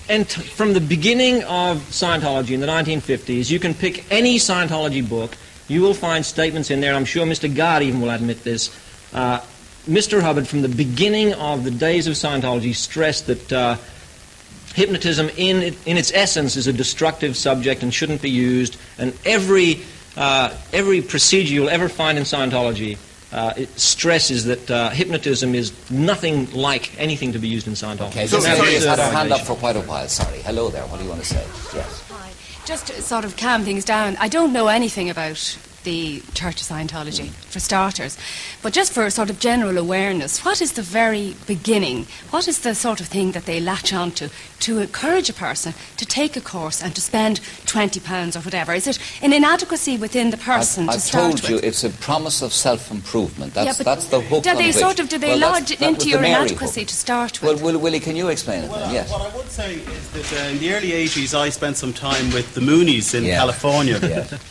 And from the beginning of Scientology in the 1950s, you can pick any Scientology book. You will find statements in there, and I'm sure Mr. Gard even will admit this. Mr. Hubbard, from the beginning of the days of Scientology, stressed that hypnotism in its essence is a destructive subject and shouldn't be used, and every procedure you'll ever find in Scientology it stresses that hypnotism is nothing like anything to be used in Scientology. Okay, so Mary's had her hand up for quite a while. Sorry. Hello there. What do you want to say? Yes. Hi. Just to sort of calm things down, I don't know anything about the Church of Scientology, for starters. But just for sort of general awareness, what is the very beginning? What is the sort of thing that they latch on to encourage a person to take a course and to spend £20 or whatever? Is it an inadequacy within the person to start with? I've told you, it's a promise of self-improvement. That's the hook do they on do they lodge into your inadequacy hook. To start with? Well, Willie, can you explain it then? Yes. What I would say is that in the early 80s I spent some time with the Moonies in California,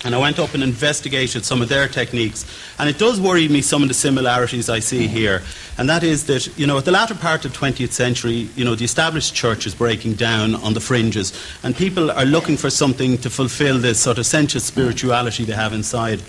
and I went up and investigated some of their techniques, and it does worry me some of the similarities I see here, and that is that, at the latter part of the 20th century, the established church is breaking down on the fringes, and people are looking for something to fulfill this sort of sensuous spirituality they have inside.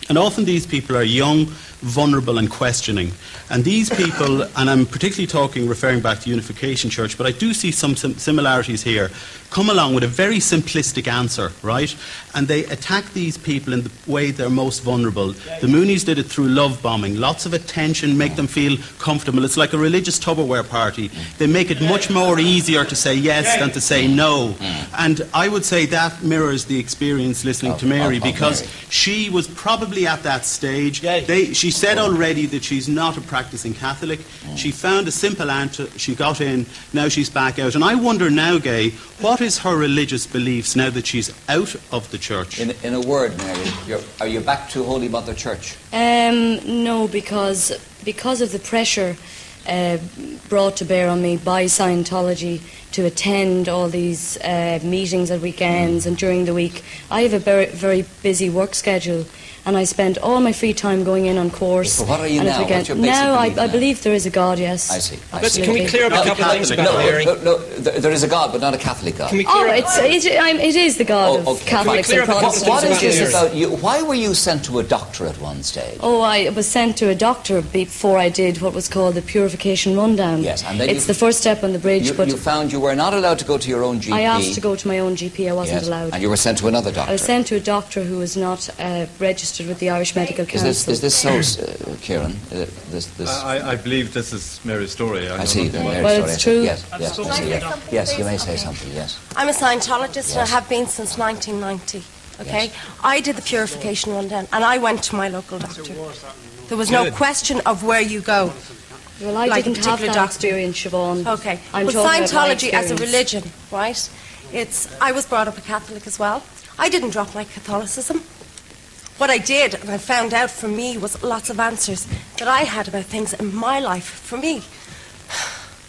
And often these people are young, vulnerable and questioning. And these people, and I'm particularly referring back to Unification Church, but I do see some similarities here, come along with a very simplistic answer, right? And they attack these people in the way they're most vulnerable. The Moonies did it through love bombing. Lots of attention, make them feel comfortable. It's like a religious Tupperware party. They make it much more easier to say yes than to say no. And I would say that mirrors the experience listening to Mary, because she was probably at that stage. She said already that she's not a practicing Catholic. She found a simple answer. She got in. Now she's back out. And I wonder now, Gay, what is her religious beliefs now that she's out of the church? In a word, Mary, are you back to Holy Mother Church? No, because of the pressure brought to bear on me by Scientology to attend all these meetings at weekends and during the week. I have a very, very busy work schedule, and I spend all my free time going in on course. So what are you now? What's your basic now, belief I believe there is a God, yes. I see. Can we clear up a couple of things about Mary? No, there is a God, but not a Catholic God. It is the God of Catholics and Protestants. What is this about you? Why were you sent to a doctor at one stage? Oh, I was sent to a doctor before I did what was called the Purification Rundown. Yes, and then it's the first step on the bridge. But you found you were not allowed to go to your own GP. I asked to go to my own GP. I wasn't allowed. And you were sent to another doctor. I was sent to a doctor who was not registered with the Irish Medical Council. Is this so, Kieran? I believe this is Mary's story. I see. Well, it's true. Yes, you may say something, yes. I'm a Scientologist and I have been since 1990. Okay? Yes. I did the Purification Rundown and I went to my local doctor. There was no question of where you go. Well, I didn't have that experience, Siobhan. Okay. But Scientology as a religion, right? I was brought up a Catholic as well. I didn't drop my Catholicism. What I did, and I found out for me, was lots of answers that I had about things in my life for me.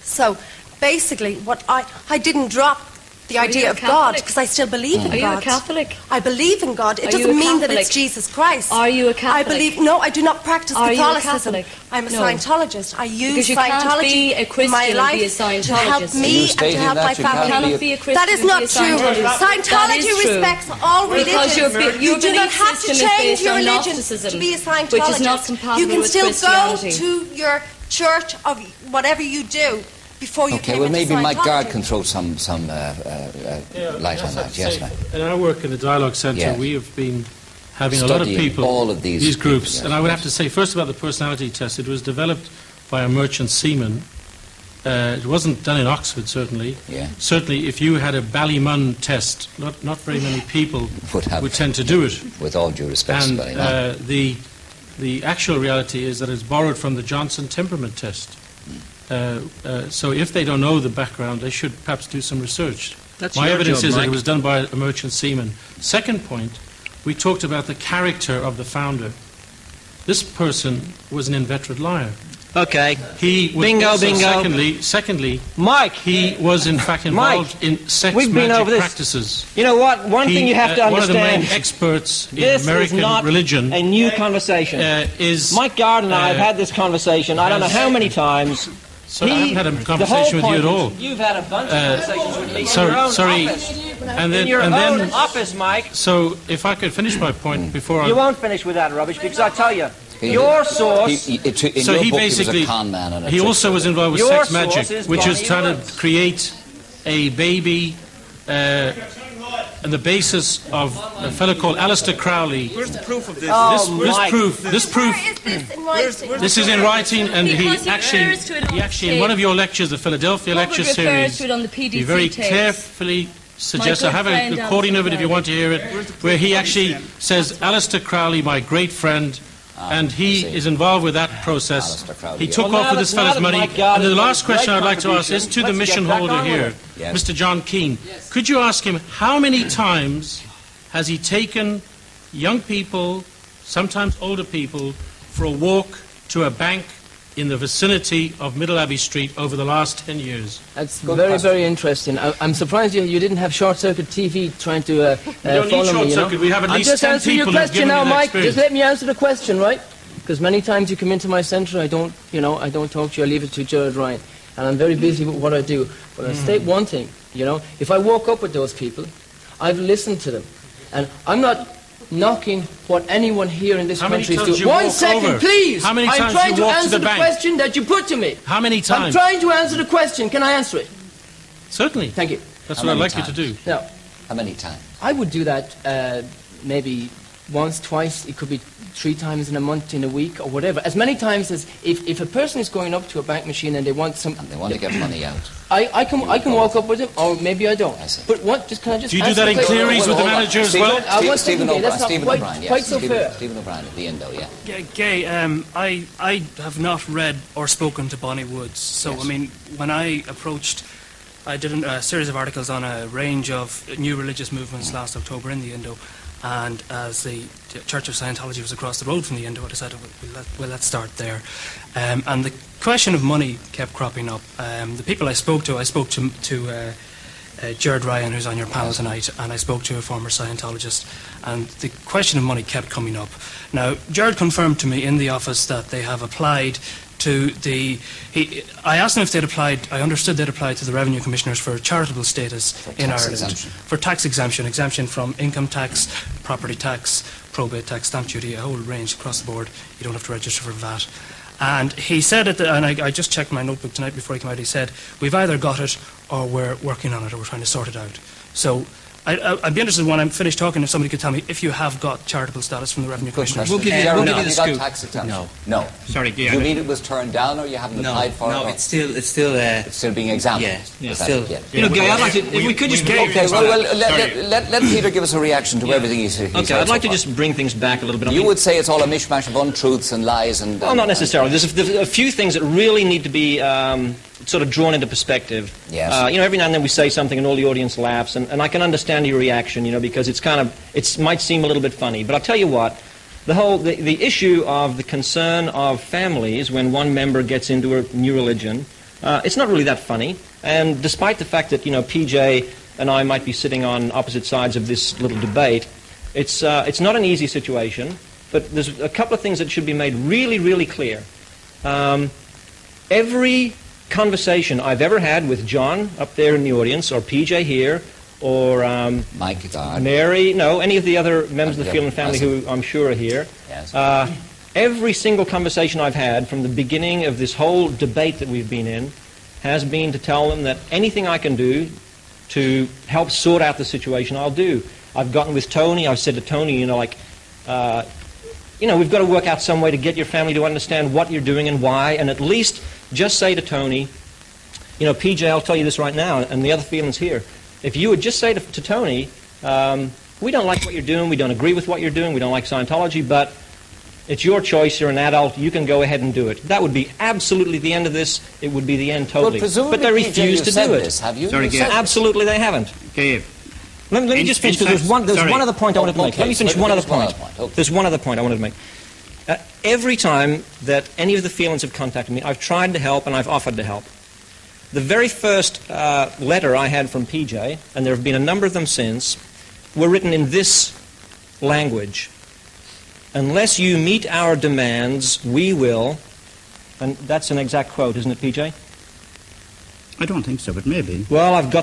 So, basically, I didn't drop the idea of God, because I still believe in God. Are you a Catholic? I believe in God. It doesn't mean that it's Jesus Christ. Are you a Catholic? No, I do not practice Catholicism. You a I'm a Scientologist. I use Scientology in my life to help me and to help my family. That is not true. Scientology respects all religions. You do not have to change your religion to be a Scientologist. Which is not compatible you can with still go Christianity. to your church of whatever you do. Okay, well, maybe Mike Gard can throw some light on that. Yes, Mike. In our work in the Dialogue Centre, we have been having a lot of people, all of these groups. People, and I would have to say, first about the personality test, it was developed by a merchant seaman. It wasn't done in Oxford, certainly. Yeah. Certainly, if you had a Ballymun test, not very many people would tend to do it. With all due respect, and the actual reality is that it's borrowed from the Johnston temperament test. So if they don't know the background, they should perhaps do some research. My evidence is that it was done by a merchant seaman. Second point, we talked about the character of the founder. This person was an inveterate liar. Okay. He was bingo. Secondly, Mike, he was in fact involved in sex magic practices. You know what? One thing you have to understand. One of the main experts in American religion. This is not a new conversation. Mike Gard and I have had this conversation. I don't know how many times. So I haven't had a conversation with you at all. You've had a bunch of conversations with me sorry. in your own office, Mike. So if I could finish my point before You won't finish with that rubbish, because I tell you, your source... He basically was a con man. And he also was involved with Your sex magic, which is trying to create a baby on the basis of a fellow called Aleister Crowley. Where's the proof of this? This is in writing, and he actually in one of your lectures, the Philadelphia lecture series, he very carefully suggests, I have a recording of it if you want to hear it, where he actually says, Aleister Crowley, my great friend, and he is involved with that process. He took off with this fellow's money. And the last question I'd like to ask is to the mission holder here, Mr. John Keane. Could you ask him how many times has he taken young people, sometimes older people, for a walk to a bank in the vicinity of Middle Abbey Street over the last 10 years? That's very, very interesting. I'm surprised you didn't have short-circuit TV trying to follow me, you know? We have at least 10 answering your people who've question given now, me that Mike. experience. Just let me answer the question, right? Because many times you come into my centre, I don't talk to you. I leave it to Gerard Ryan, and I'm very busy with what I do. But I state one thing, you know, if I walk up with those people, I've listened to them, and I'm not knocking what anyone here in this country is doing. 1 second, please. How many times I'm trying you to walk to answer the the bank? question that you put to me. How many times? I'm trying to answer the question. Can I answer it? Certainly. Thank you. That's what I'd like you to do. Now, How many times? I would do that maybe once, twice. It could be 3 times in a month, in a week, or whatever. As many times as if a person is going up to a bank machine and they want some... And they want to get money out. I can walk up with them, or maybe I don't. I see. But what? Can I just? Do you do that in Cleary's with the manager as well? Stephen O'Brien, quite so fair. Stephen O'Brien at the Indo, yeah. Gay, I have not read or spoken to Bonnie Woods. So, I mean, when I approached, I did a series of articles on a range of new religious movements last October in the Indo. And as the Church of Scientology was across the road from the Indo, I decided, well, let's start there. And the question of money kept cropping up. The people I spoke to Gerard Ryan, who's on your panel tonight, and I spoke to a former Scientologist, and the question of money kept coming up. Now, Gerard confirmed to me in the office that they have applied to the... I asked them if they'd applied, I understood they'd applied to the Revenue Commissioners for charitable status in Ireland. Exemption. For tax exemption from income tax, property tax, probate tax, stamp duty, a whole range across the board. You don't have to register for VAT. And he said, and I just checked my notebook tonight before he came out, he said, we've either got it or we're working on it or we're trying to sort it out. So I'd be interested when I'm finished talking if somebody could tell me if you have got charitable status from the Revenue Commissioners. We'll give you the scoop. Got tax exemption? No. Sorry, do you mean it was turned down or you haven't applied for it? No, it's still being examined. Yeah, still. You know, Gay, I'd like to, if we could just... Okay, let Peter give us a reaction to everything he's heard. Okay, I'd like to just bring things back a little bit. You would say it's all a mishmash of untruths and lies and... Well, not necessarily. There's a few things that really need to be sort of drawn into perspective. Yes. You know, every now and then we say something and all the audience laughs, and I can understand your reaction, you know, because it might seem a little bit funny. But I'll tell you what, the issue of the concern of families when one member gets into a new religion, it's not really that funny. And despite the fact that, you know, PJ and I might be sitting on opposite sides of this little debate, it's not an easy situation, but there's a couple of things that should be made really, really clear. Every conversation I've ever had with John up there in the audience, or PJ here, or Mike, Mary, any of the other members of the Phelan family who I'm sure are here. Yes. Every single conversation I've had from the beginning of this whole debate that we've been in has been to tell them that anything I can do to help sort out the situation, I'll do. I've gotten with Tony, I've said to Tony, we've got to work out some way to get your family to understand what you're doing and why, and at least just say to Tony, PJ, I'll tell you this right now, and the other Phelans here, if you would just say to Tony, we don't like what you're doing, we don't agree with what you're doing, we don't like Scientology, but it's your choice, you're an adult, you can go ahead and do it. That would be absolutely the end of this. It would be the end totally. But they refuse to do it. This, have you? Sorry, absolutely they haven't. Okay. Let me just finish, because there's one other point I wanted to make. Let me finish one other point. There's one other point I wanted to make. Every time that any of the Phelans have contacted me, I've tried to help and I've offered to help. The very first letter I had from PJ, and there have been a number of them since, were written in this language. Unless you meet our demands, we will, and that's an exact quote, isn't it, PJ? I don't think so, but maybe. Well, I've got